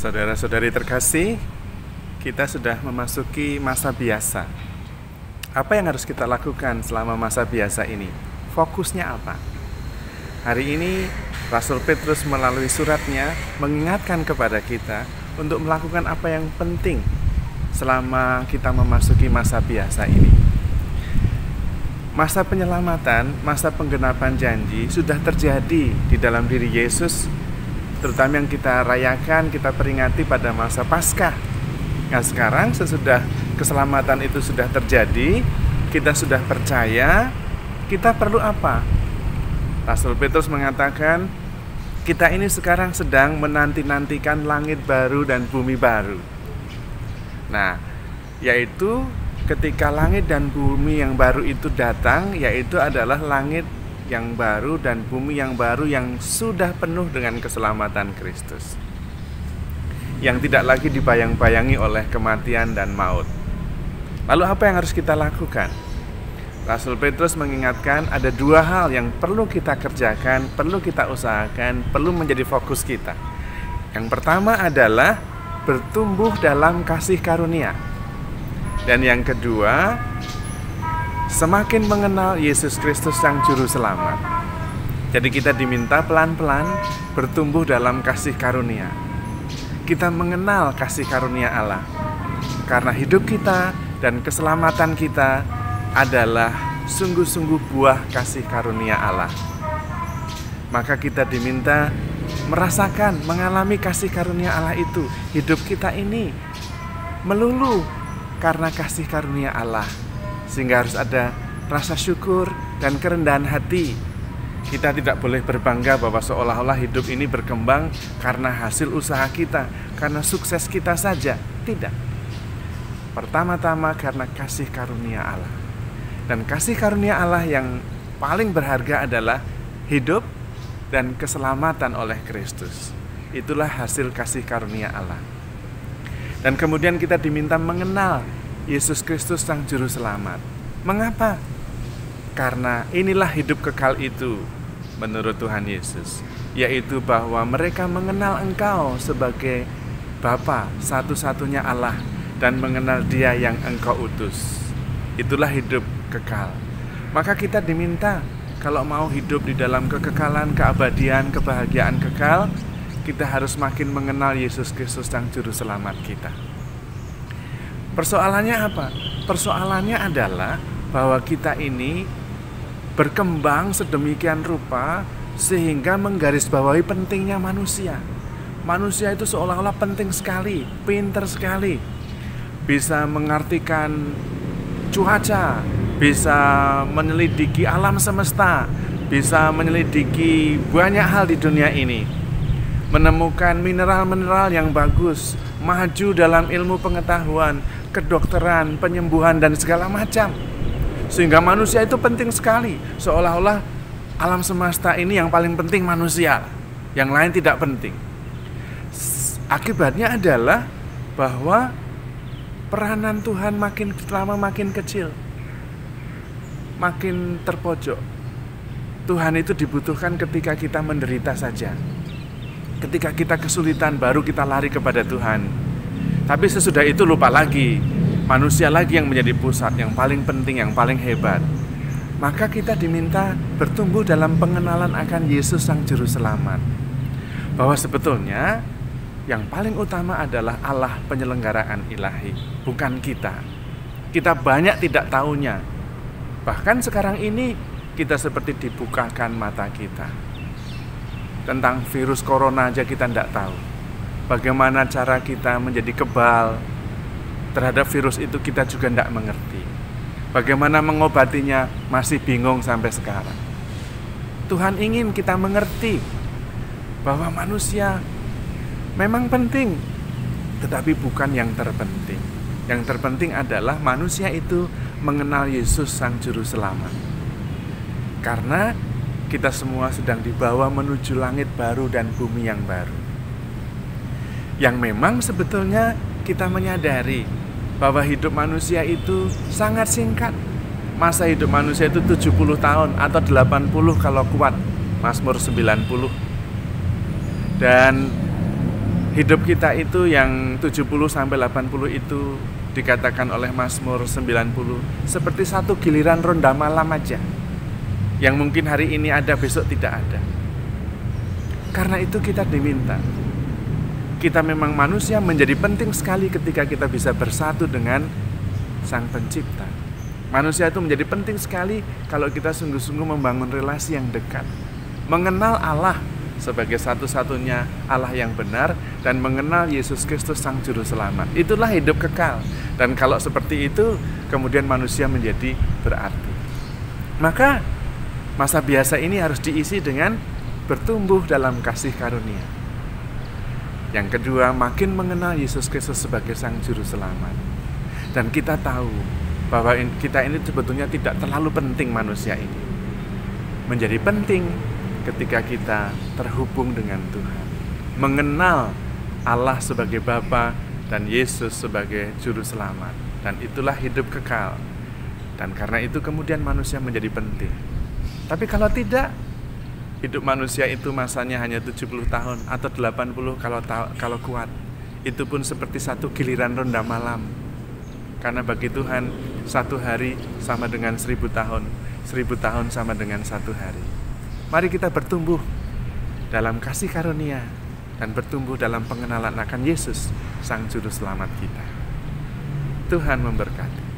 Saudara-saudari terkasih, kita sudah memasuki masa biasa. Apa yang harus kita lakukan selama masa biasa ini? Fokusnya apa? Hari ini Rasul Petrus melalui suratnya mengingatkan kepada kita untuk melakukan apa yang penting selama kita memasuki masa biasa ini. Masa penyelamatan, masa penggenapan janji sudah terjadi di dalam diri Yesus, terutama yang kita rayakan, kita peringati pada masa Paskah. Nah sekarang sesudah keselamatan itu sudah terjadi, kita sudah percaya, kita perlu apa? Rasul Petrus mengatakan, kita ini sekarang sedang menanti-nantikan langit baru dan bumi baru. Nah, yaitu ketika langit dan bumi yang baru itu datang, yaitu adalah langit yang baru dan bumi yang baru yang sudah penuh dengan keselamatan Kristus, yang tidak lagi dibayang-bayangi oleh kematian dan maut. Lalu apa yang harus kita lakukan? Rasul Petrus mengingatkan ada dua hal yang perlu kita kerjakan, perlu kita usahakan, perlu menjadi fokus kita. Yang pertama adalah bertumbuh dalam kasih karunia. Dan yang kedua, semakin mengenal Yesus Kristus Sang Juru Selamat. Jadi kita diminta pelan-pelan bertumbuh dalam kasih karunia. Kita mengenal kasih karunia Allah. Karena hidup kita dan keselamatan kita adalah sungguh-sungguh buah kasih karunia Allah. Maka kita diminta merasakan, mengalami kasih karunia Allah itu. Hidup kita ini melulu karena kasih karunia Allah. Sehingga harus ada rasa syukur dan kerendahan hati. Kita tidak boleh berbangga bahwa seolah-olah hidup ini berkembang karena hasil usaha kita, karena sukses kita saja. Tidak. Pertama-tama karena kasih karunia Allah. Dan kasih karunia Allah yang paling berharga adalah hidup dan keselamatan oleh Kristus. Itulah hasil kasih karunia Allah. Dan kemudian kita diminta mengenal Yesus Kristus Sang Juru Selamat. Mengapa? Karena inilah hidup kekal itu menurut Tuhan Yesus, yaitu bahwa mereka mengenal Engkau sebagai Bapa satu-satunya Allah dan mengenal Dia yang Engkau utus. Itulah hidup kekal. Maka kita diminta kalau mau hidup di dalam kekekalan, keabadian, kebahagiaan kekal, kita harus makin mengenal Yesus Kristus Sang Juru Selamat kita. Persoalannya apa? Persoalannya adalah bahwa kita ini berkembang sedemikian rupa sehingga menggarisbawahi pentingnya manusia. Manusia itu seolah-olah penting sekali, pinter sekali, bisa mengartikan cuaca, bisa menyelidiki alam semesta, bisa menyelidiki banyak hal di dunia ini, menemukan mineral-mineral yang bagus, maju dalam ilmu pengetahuan, kedokteran, penyembuhan, dan segala macam. Sehingga manusia itu penting sekali. Seolah-olah alam semesta ini yang paling penting manusia, yang lain tidak penting. Akibatnya adalah bahwa peranan Tuhan makin lama makin kecil, makin terpojok. Tuhan itu dibutuhkan ketika kita menderita saja. Ketika kita kesulitan baru kita lari kepada Tuhan. Tapi sesudah itu lupa lagi. Manusia lagi yang menjadi pusat, yang paling penting, yang paling hebat. Maka kita diminta bertumbuh dalam pengenalan akan Yesus Sang Juru Selamat. Bahwa sebetulnya yang paling utama adalah Allah penyelenggaraan ilahi, bukan kita. Kita banyak tidak tahunya. Bahkan sekarang ini kita seperti dibukakan mata kita. Tentang virus corona aja kita tidak tahu. Bagaimana cara kita menjadi kebal terhadap virus itu kita juga tidak mengerti. Bagaimana mengobatinya masih bingung sampai sekarang. Tuhan ingin kita mengerti bahwa manusia memang penting, tetapi bukan yang terpenting. Yang terpenting adalah manusia itu mengenal Yesus Sang Juru Selamat. Karena kita semua sedang dibawa menuju langit baru dan bumi yang baru. Yang memang sebetulnya kita menyadari bahwa hidup manusia itu sangat singkat. Masa hidup manusia itu 70 tahun atau 80 kalau kuat, Mazmur 90. Dan Hidup kita itu yang 70-80 itu dikatakan oleh Mazmur 90 seperti satu giliran ronda malam aja, yang mungkin hari ini ada, besok tidak ada. Karena itu kita diminta, kita memang manusia, menjadi penting sekali ketika kita bisa bersatu dengan Sang Pencipta. Manusia itu menjadi penting sekali kalau kita sungguh-sungguh membangun relasi yang dekat, mengenal Allah sebagai satu-satunya Allah yang benar, dan mengenal Yesus Kristus Sang Juru Selamat. Itulah hidup kekal. Dan kalau seperti itu, kemudian manusia menjadi berarti. Maka masa biasa ini harus diisi dengan bertumbuh dalam kasih karunia. Yang kedua, makin mengenal Yesus Kristus sebagai Sang Juru Selamat. Dan kita tahu bahwa kita ini sebetulnya tidak terlalu penting, manusia ini menjadi penting ketika kita terhubung dengan Tuhan, mengenal Allah sebagai Bapa dan Yesus sebagai Juru Selamat, dan itulah hidup kekal. Dan karena itu kemudian manusia menjadi penting. Tapi kalau tidak, hidup manusia itu masanya hanya 70 tahun atau 80 kalau kuat. Itu pun seperti satu giliran ronda malam. Karena bagi Tuhan, satu hari sama dengan 1000 tahun, 1000 tahun sama dengan satu hari. Mari kita bertumbuh dalam kasih karunia dan bertumbuh dalam pengenalan akan Yesus, Sang Juru Selamat kita. Tuhan memberkati.